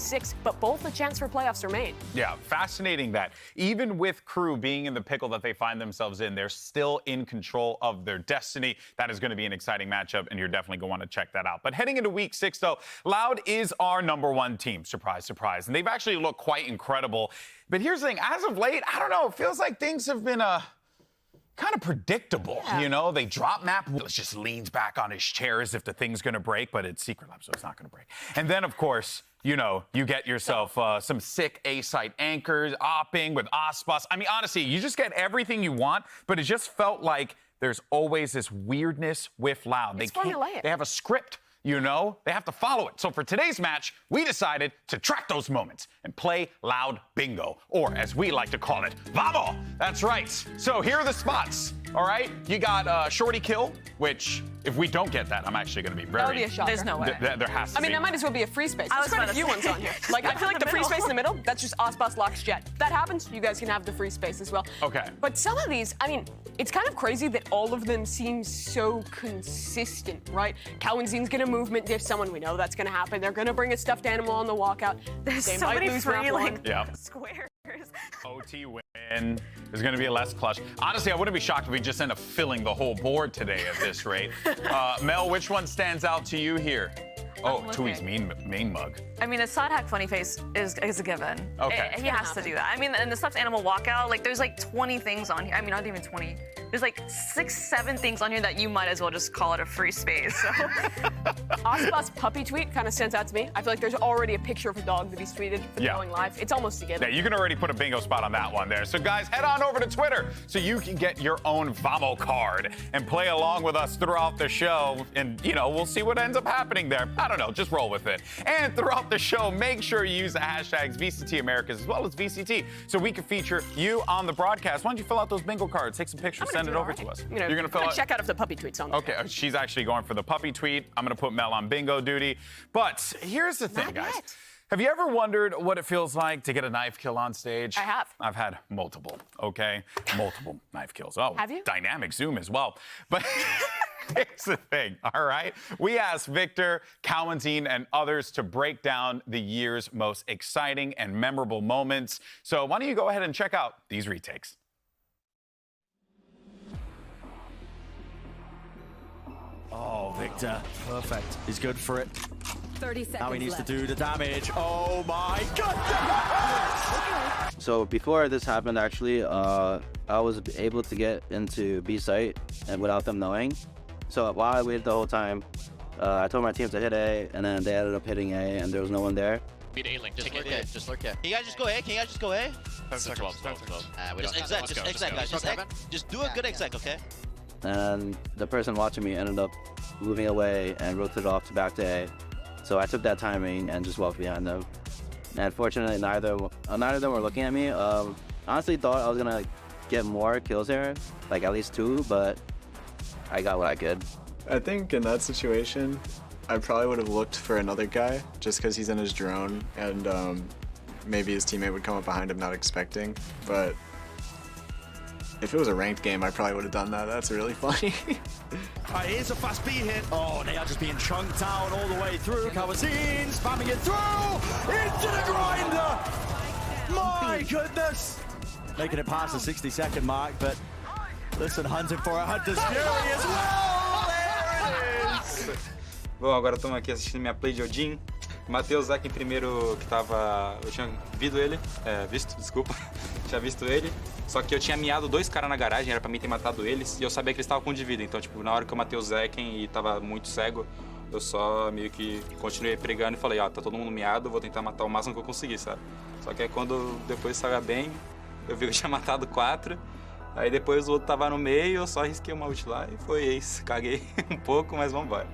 6, but both a chance for playoffs remain. Yeah, fascinating that even with Crew being in the pickle that they find themselves in, they're still in control of their destiny. That is going to be an exciting matchup, and you're definitely going to want to check that out. But heading into week 6, though, Loud is our #1 team. Surprise, surprise. And they've actually looked quite incredible. But here's the thing. As of late, I don't know, it feels like things have been kind of predictable, you know? They drop map, just leans back on his chair as if the thing's gonna break, but it's Secret Lab, so it's not gonna break. And then, of course, you know, you get yourself some sick A-site anchors, opping with Ospas. I mean, honestly, you just get everything you want, but it just felt like there's always this weirdness with Loud. It's formulaic. They have a script. You know, they have to follow it. So for today's match, we decided to track those moments and play Loud Bingo, or as we like to call it, Vamo. That's right. So here are the spots, all right? You got Shorty Kill, which if we don't get that, I'm actually going to be very... That would be a shocker. There's no way. There has to be. I mean, that might as well be a free space. There's quite a few ones on here. Like, I feel like the free space in the middle, that's just Ospas Locks Jet. If that happens, you guys can have the free space as well. Okay. But some of these, I mean, it's kind of crazy that all of them seem so consistent, right? Cowanzine's gonna movement diff someone. We know that's gonna happen. They're gonna bring a stuffed animal on the walkout. There's They so might many lose free, round one. like, squares. OT win. There's going to be a less clutch. Honestly, I wouldn't be shocked if we just end up filling the whole board today at this rate. Mel, which one stands out to you here? Oh, Tui's main mug. I mean, a side hack funny face is a given. Okay. He has to do that. I mean, and the stuffed animal walkout, like, there's like 20 things on here. I mean, not even 20. There's like 6, 7 things on here that you might as well just call it a free space. So. Ospas puppy tweet kind of stands out to me. I feel like there's already a picture of a dog that he's tweeted for going live. It's almost together. Yeah, you can already put a bingo spot on that one there. So guys, head on over to Twitter so you can get your own Vamo card and play along with us throughout the show. And, you know, we'll see what ends up happening there. I don't know, just roll with it. And throughout the show, make sure you use the hashtags VCT Americas as well as VCT so we can feature you on the broadcast. Why don't you fill out those bingo cards, take some pictures, send it over to us. You're gonna fill out. Check out if the puppy tweet's on there. Okay, she's actually going for the puppy tweet. I'm gonna put Mel on bingo duty. But here's the thing, Not guys. yet. Have you ever wondered what it feels like to get a knife kill on stage? I have. I've had multiple, okay? Multiple knife kills. Oh, have you? Dynamic zoom as well. But here's the thing, all right? We asked Victor, Cowanzine, and others to break down the year's most exciting and memorable moments. So why don't you go ahead and check out these retakes. Oh, Victor, perfect. He's good for it. 30 seconds Now he needs left. to do the damage. Oh my goodness! So before this happened, actually, I was able to get into B site and without them knowing. So while I waited the whole time, I told my team to hit A, and then they ended up hitting A, and there was no one there. Beat A-Link. Just lurk A. Just lurk A. Can you guys just go A? Can you guys just go A? 10 seconds. 10 seconds. We don't Just have exec. that. Just exec, guys. Just do a good exec, okay? And the person watching me ended up moving away and rotated off to back to A. So I took that timing and just walked behind them. And fortunately, neither of them were looking at me. Honestly, thought I was gonna get more kills here, like at least 2, but I got what I could. I think in that situation, I probably would have looked for another guy just because he's in his drone and maybe his teammate would come up behind him not expecting. But if it was a ranked game, I probably would have done that. That's really funny. Here's a fast B hit. Oh, they are just being chunked out all the way through. Cowanzine spamming it through into the grinder. My goodness. Making it past the 60-second mark, but listen, hunting for a Hunter's Fury as well. There it is. Bom, agora estamos aqui assistindo minha play de Odin. Matheus Zack em primeiro, que tava... Eu tinha desculpa. Tinha visto ele. Só que eu tinha miado 2 caras na garagem, era pra mim ter matado eles. E eu sabia que eles estavam com de vida. Então, tipo, na hora que eu matei o Zekken e tava muito cego, eu só meio que continuei pregando e falei, ó, tá todo mundo miado, vou tentar matar o máximo que eu conseguir, sabe? Só que aí quando depois saiu bem, eu vi que eu tinha matado 4. Aí depois o outro tava no meio, eu só risquei uma ult lá e foi isso. Caguei um pouco, mas vambora.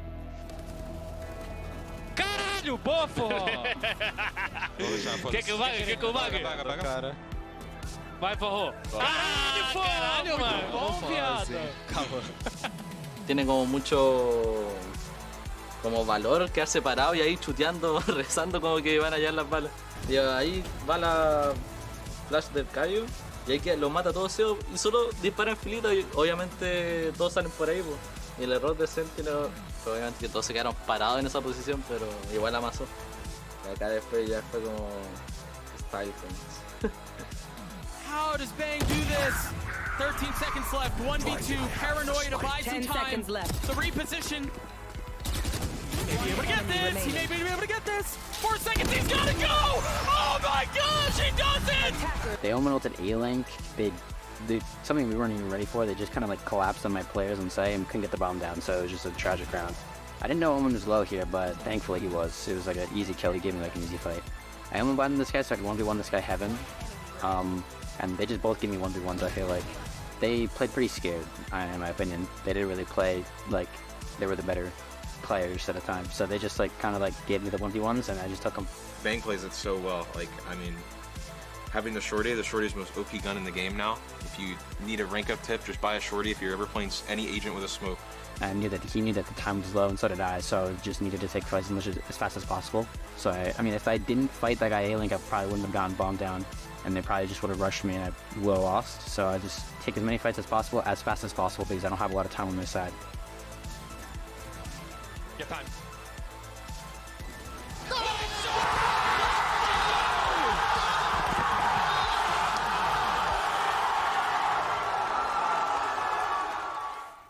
Caralho, bofo! Quer que eu vague? Quer que eu vague? Cara. Vai, Forró. Caralho, mano. Bom, viado. Tiene como mucho como valor quedarse parado y ahí chuteando, rezando como que van a hallar las balas. Y ahí va la flash del Cayo y ahí que lo mata todo SEO y solo dispara en filita y obviamente todos salen por ahí, pues. Y el error de Sentinel, obviamente que todos se quedaron parados en esa posición, pero igual amasó. Y acá después ya fue como style things. How does Bang do this? 13 seconds left, 1v2, paranoia to buy some 10 time. seconds left. The reposition. He may be able to get this. He may be able to get this. 4 seconds, he's gotta go! Oh my gosh, he does it! They omen ulted A-Link. They something we weren't even ready for. They just kind of like collapsed on my players on site and couldn't get the bomb down, so it was just a tragic round. I didn't know Omen was low here, but thankfully he was. It was like an easy kill. He gave me like an easy fight. I Omen botted this guy, so I could 1v1 this guy Heaven. And they just both gave me 1v1s. I feel like they played pretty scared, in my opinion. They didn't really play like they were the better players at the time. So they just like kind of like gave me the 1v1s, and I just took them. Bang plays it so well. Like, I mean, having the shorty is the most OP gun in the game now. If you need a rank up tip, just buy a shorty if you're ever playing any agent with a smoke. I knew that he knew that the time was low, and so did I, so I just needed to take fights as fast as possible. So, I mean, if I didn't fight that guy A-Link, I probably wouldn't have gotten bombed down, and they probably just would have rushed me, and I would have lost. So I just take as many fights as possible, as fast as possible, because I don't have a lot of time on my side. Get time.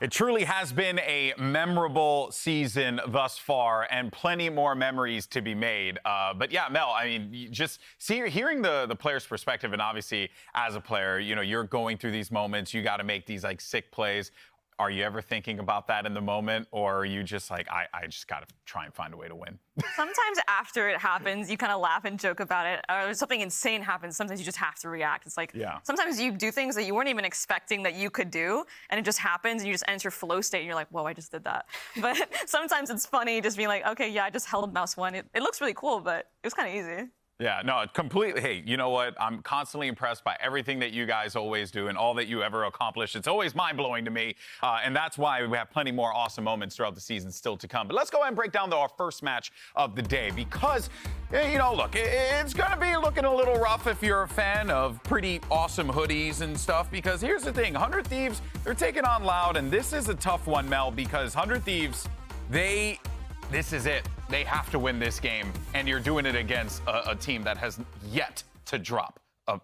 It truly has been a memorable season thus far, and plenty more memories to be made. But yeah, Mel, I mean, just hearing the player's perspective, and obviously as a player, you know, you're going through these moments, you got to make these like sick plays. Are you ever thinking about that in the moment, or are you just like, I just got to try and find a way to win? Sometimes after it happens, you kind of laugh and joke about it. Or something insane happens, sometimes you just have to react. It's like, sometimes you do things that you weren't even expecting that you could do, and it just happens, and you just enter flow state, and you're like, whoa, I just did that. But sometimes it's funny just being like, okay, yeah, I just held mouse one. It looks really cool, but it was kind of easy. Yeah, no, completely. Hey, you know what? I'm constantly impressed by everything that you guys always do and all that you ever accomplish. It's always mind-blowing to me, and that's why we have plenty more awesome moments throughout the season still to come. But let's go ahead and break down our first match of the day because, you know, look, it's going to be looking a little rough if you're a fan of pretty awesome hoodies and stuff because here's the thing. 100 Thieves, they're taking on Loud, and this is a tough one, Mel, because 100 Thieves, this is it. They have to win this game, and you're doing it against a team that has yet to drop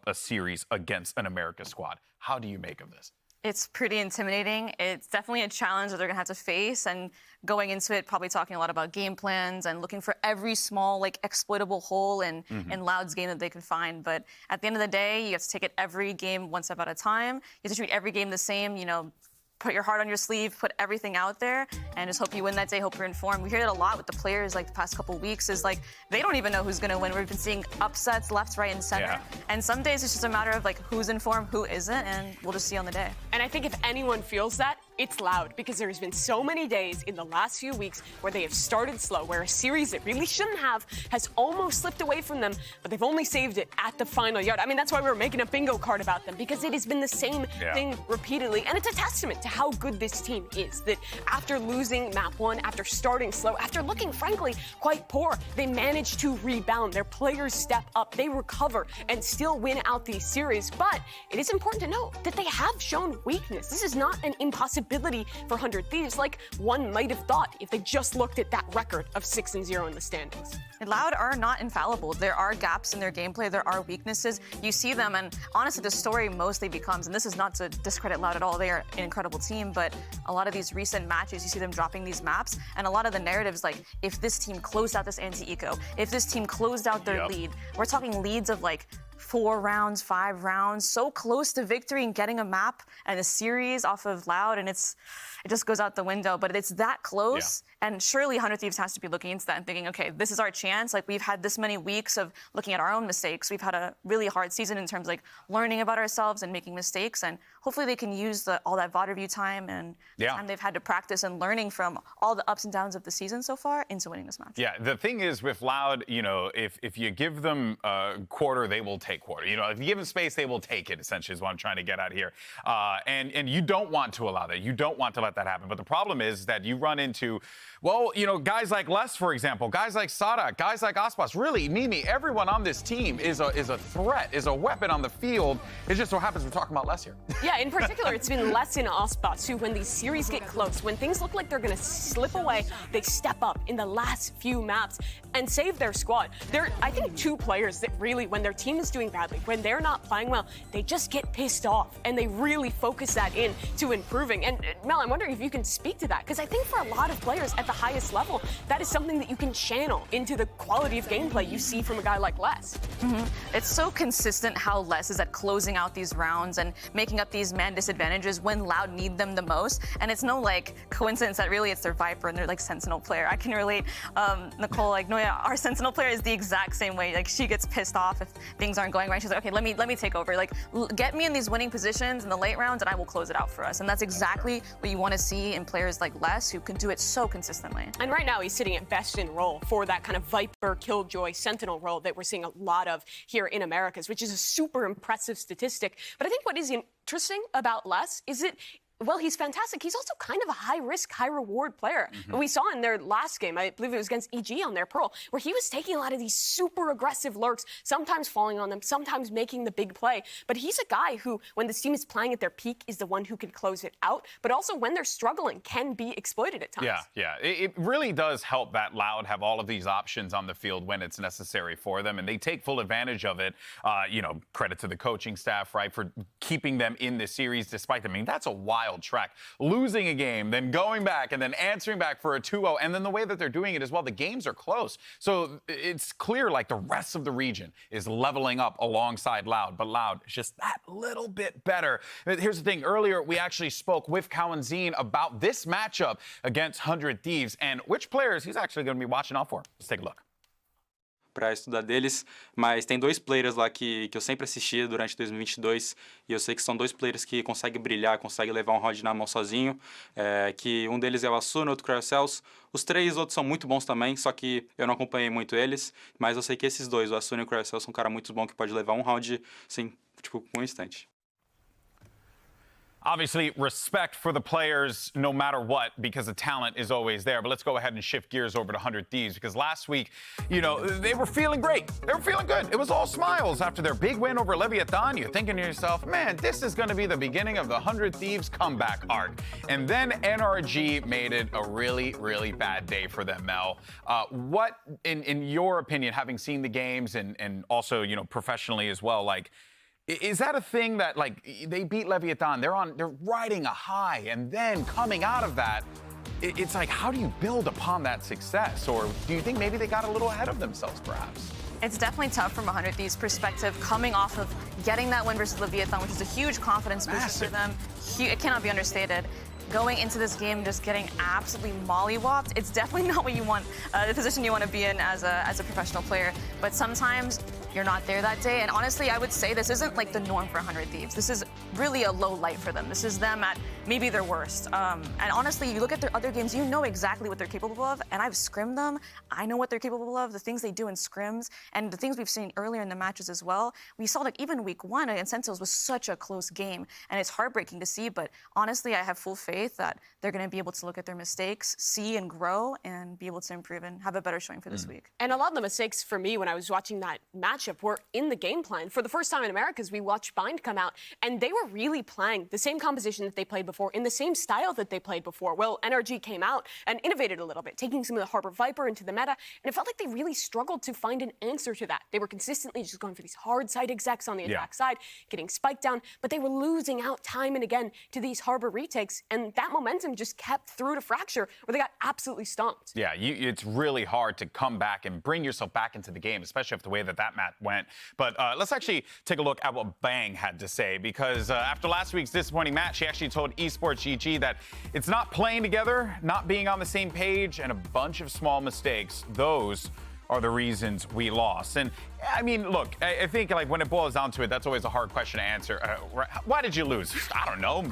a series against an America squad. How do you make of this? It's pretty intimidating. It's definitely a challenge that they're gonna have to face, and going into it, probably talking a lot about game plans and looking for every small, like, exploitable hole in Loud's game that they can find. But at the end of the day, you have to take it every game one step at a time. You have to treat every game the same, you know, put your heart on your sleeve, put everything out there, and just hope you win that day, hope you're informed. We hear it a lot with the players, like, the past couple weeks, is, like, they don't even know who's gonna win. We've been seeing upsets left, right, and center. Yeah. And some days it's just a matter of, like, who's informed, who isn't, and we'll just see on the day. And I think if anyone feels that, it's Loud, because there's been so many days in the last few weeks where they have started slow, where a series that really shouldn't have has almost slipped away from them, but they've only saved it at the final yard. I mean, that's why we were making a bingo card about them, because it has been the same thing repeatedly, and it's a testament to how good this team is, that after losing map one, after starting slow, after looking, frankly, quite poor, they managed to rebound. Their players step up, they recover, and still win out these series. But it is important to note that they have shown weakness. This is not an impossibility for 100 Thieves like one might have thought if they just looked at that record of 6-0 in the standings. Loud are not infallible. There are gaps in their gameplay. There are weaknesses. You see them, and honestly, the story mostly becomes, and this is not to discredit Loud at all, they are an incredible team, but a lot of these recent matches, you see them dropping these maps, and a lot of the narratives, like, if this team closed out this anti-eco, if this team closed out their lead, we're talking leads of, like, 4 rounds, 5 rounds, so close to victory and getting a map and a series off of Loud, and it just goes out the window. But it's that close, and surely 100 Thieves has to be looking into that and thinking, okay, this is our chance. Like, we've had this many weeks of looking at our own mistakes. We've had a really hard season in terms of, like, learning about ourselves and making mistakes, and hopefully they can use all that VOD review time and time they've had to practice and learning from all the ups and downs of the season so far into winning this match. Yeah, the thing is with Loud, you know, if you give them a quarter, they will take quarter. You know, if you give them space, they will take it, essentially, is what I'm trying to get at here. And you don't want to allow that. You don't want to let that happen. But the problem is that you run into Well, you know, guys like Les, for example, guys like Sada, guys like Aspas, really, Mimi, everyone on this team is a threat, is a weapon on the field. It just so happens we're talking about Les here. Yeah, in particular, it's been Les and Aspas who, when these series get close, when things look like they're going to slip away, they step up in the last few maps and save their squad. They're, I think, two players that really, when their team is doing badly, when they're not playing well, they just get pissed off and they really focus that in to improving. And Mel, I'm wondering if you can speak to that, because I think for a lot of players at the highest level, that is something that you can channel into the quality of gameplay you see from a guy like Les. It's so consistent how Les is at closing out these rounds and making up these man disadvantages when Loud need them the most. And it's no like coincidence that really it's their Viper and their like Sentinel player. I can relate. Nicole, like, no, yeah, our Sentinel player is the exact same way. Like, she gets pissed off if things aren't going right. She's like, okay, let me take over. Like, get me in these winning positions in the late rounds and I will close it out for us. And that's exactly what you want to see in players like Les, who can do it so consistently. And right now he's sitting at best in role for that kind of Viper, Killjoy, Sentinel role that we're seeing a lot of here in Americas, which is a super impressive statistic. But I think what is interesting about Les is that, well, he's fantastic. He's also kind of a high-risk, high-reward player. We saw in their last game, I believe it was against EG on their Pearl, where he was taking a lot of these super aggressive lurks, sometimes falling on them, sometimes making the big play. But he's a guy who, when the team is playing at their peak, is the one who can close it out, but also when they're struggling, can be exploited at times. Yeah. It really does help that Loud have all of these options on the field when it's necessary for them, and they take full advantage of it. You know, credit to the coaching staff, right, for keeping them in this series despite them. I mean, that's a wild track. Losing a game, then going back, and then answering back for a 2-0, and then the way that they're doing it as well, the games are close. So it's clear, like, the rest of the region is leveling up alongside Loud, but Loud is just that little bit better. Here's the thing. Earlier, we actually spoke with Cowanzine about this matchup against 100 Thieves and which players he's actually going to be watching out for. Let's take a look. Para estudar deles, mas tem dois players lá que eu sempre assisti durante 2022 e eu sei que são dois players que conseguem brilhar, conseguem levar um round na mão sozinho, que um deles é o Asuna, outro Cryocels. Os três outros são muito bons também, só que eu não acompanhei muito eles, mas eu sei que esses dois, o Asuna e o Cryocels, são um cara muito bom que pode levar um round, assim, tipo, um instante. Obviously, respect for the players no matter what, because the talent is always there. But let's go ahead and shift gears over to 100 Thieves, because last week, you know, they were feeling great. They were feeling good. It was all smiles after their big win over Leviathan. You're thinking to yourself, man, this is going to be the beginning of the 100 Thieves comeback arc. And then NRG made it a really, really bad day for them, Mel. What, in your opinion, having seen the games and also, you know, professionally as well, like, is that a thing that, like, they beat Leviathan, they're riding a high, and then coming out of that, it's like, how do you build upon that success? Or do you think maybe they got a little ahead of themselves, perhaps? It's definitely tough from 100 Thieves' perspective, coming off of getting that win versus Leviathan, which is a huge confidence booster for them. It cannot be understated. Going into this game just getting absolutely mollywopped, it's definitely not what you want, the position you want to be in as a professional player. But sometimes you're not there that day. And honestly, I would say this isn't like the norm for 100 Thieves. This is really a low light for them. This is them at maybe their worst. And honestly, you look at their other games, you know exactly what they're capable of. And I've scrimmed them. I know what they're capable of, the things they do in scrims, and the things we've seen earlier in the matches as well. We saw like even week 1 against Sentinels was such a close game. And it's heartbreaking to see, but honestly, I have full faith that they're going to be able to look at their mistakes, see and grow, and be able to improve and have a better showing for this week. And a lot of the mistakes for me when I was watching that matchup were in the game plan. For the first time in Americas, we watched Bind come out, and they were really playing the same composition that they played before, in the same style that they played before. Well, NRG came out and innovated a little bit, taking some of the Harbor Viper into the meta, and it felt like they really struggled to find an answer to that. They were consistently just going for these hard side execs on the attack side, getting spiked down, but they were losing out time and again to these Harbor retakes, and that momentum just kept through to Fracture, where they got absolutely stomped. Yeah, it's really hard to come back and bring yourself back into the game, especially after the way that match went. But let's actually take a look at what Bang had to say, because after last week's disappointing match, he actually told Esports GG that it's not playing together, not being on the same page, and a bunch of small mistakes. Those are the reasons we lost. And I mean, look, I think like when it boils down to it, that's always a hard question to answer. Why did you lose? I don't know.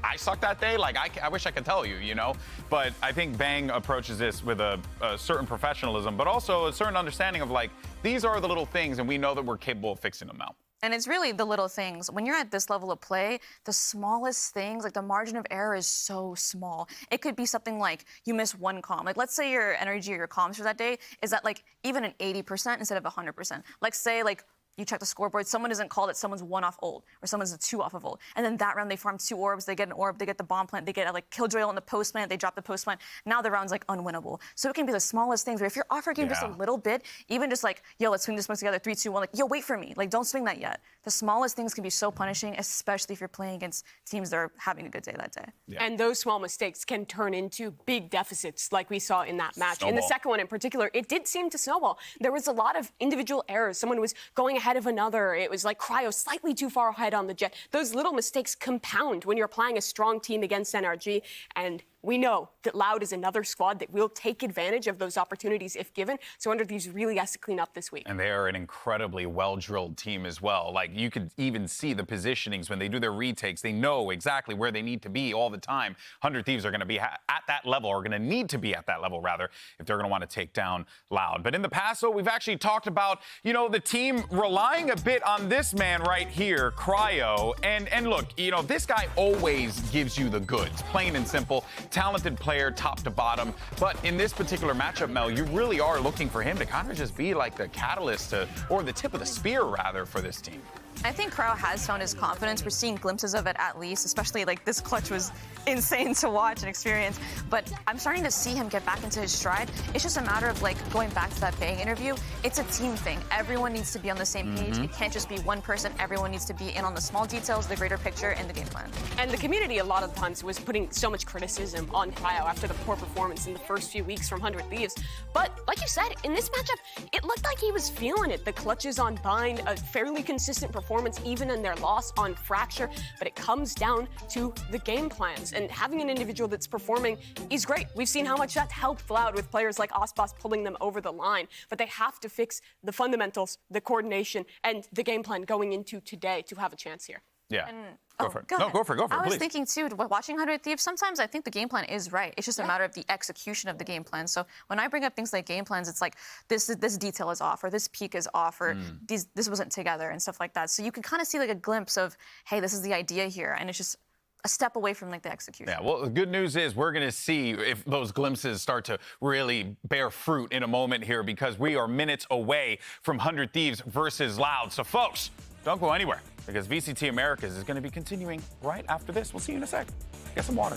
I sucked that day. Like, I wish I could tell you, you know? But I think Bang approaches this with a certain professionalism, but also a certain understanding of like, these are the little things, and we know that we're capable of fixing them now. And it's really the little things. When you're at this level of play, the smallest things, like the margin of error is so small. It could be something like you miss one comm. Like let's say your energy or your comms for that day is at like even an 80% instead of 100%. Like say like you check the scoreboard, someone isn't called it, someone's 1 off ult, or someone's a 2 off of ult. And then that round they farm 2 orbs, they get an orb, they get the bomb plant, they get a like killjoy on the post plant, they drop the post plant. Now the round's like unwinnable. So it can be the smallest things, but if you're off your game just a little bit, even just like, yo, let's swing this one together, 3, 2, 1, like, yo, wait for me. Like, don't swing that yet. The smallest things can be so punishing, especially if you're playing against teams that are having a good day that day. Yeah. And those small mistakes can turn into big deficits like we saw in that match. In the second one in particular, it did seem to snowball. There was a lot of individual errors. Someone was going ahead of another. It was like Cryo slightly too far ahead on the jet. Those little mistakes compound when you're playing a strong team against NRG. And we know that Loud is another squad that will take advantage of those opportunities if given. So Under Thieves really has to clean up this week. And they are an incredibly well-drilled team as well. Like, you could even see the positionings when they do their retakes. They know exactly where they need to be all the time. 100 Thieves are going to be at that level, or going to need to be at that level, rather, if they're going to want to take down Loud. But in the past, though, we've actually talked about, you know, the team relying a bit on this man right here, Cryo. And look, you know, this guy always gives you the goods, plain and simple. Talented player, top to bottom. But in this particular matchup, Mel, you really are looking for him to kind of just be like the catalyst or the tip of the spear, rather, for this team. I think Cryo has found his confidence. We're seeing glimpses of it at least, especially like this clutch was insane to watch and experience. But I'm starting to see him get back into his stride. It's just a matter of like going back to that Bang interview. It's a team thing. Everyone needs to be on the same page. It can't just be one person. Everyone needs to be in on the small details, the greater picture, and the game plan. And the community a lot of the times was putting so much criticism on Cryo after the poor performance in the first few weeks from 100 Thieves. But like you said, in this matchup, it looked like he was feeling it. The clutches on Bind, a fairly consistent performance even in their loss on Fracture, but it comes down to the game plans, and having an individual that's performing is great. We've seen how much that's helped Loud with players like Ospas pulling them over the line, but they have to fix the fundamentals, the coordination, and the game plan going into today to have a chance here. Yeah. Go for it. ahead. No, go for it. I was thinking, too, watching 100 Thieves, sometimes I think the game plan is right. It's just a matter of the execution of the game plan. So when I bring up things like game plans, it's like this detail is off, or this peak is off, or this wasn't together, and stuff like that. So you can kind of see like a glimpse of, hey, this is the idea here, and it's just a step away from like the execution. Yeah, well, the good news is we're going to see if those glimpses start to really bear fruit in a moment here, because we are minutes away from 100 Thieves versus Loud. So, folks, don't go anywhere, because VCT Americas is going to be continuing right after this. We'll see you in a sec. Get some water.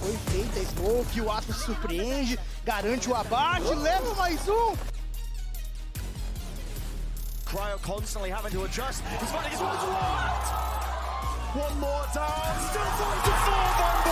Foi feita, é gol, que o Atlas surpreende, garante o abate, leva mais Cryo constantly having to adjust. He's finding his way to what? One more down, still going to fall.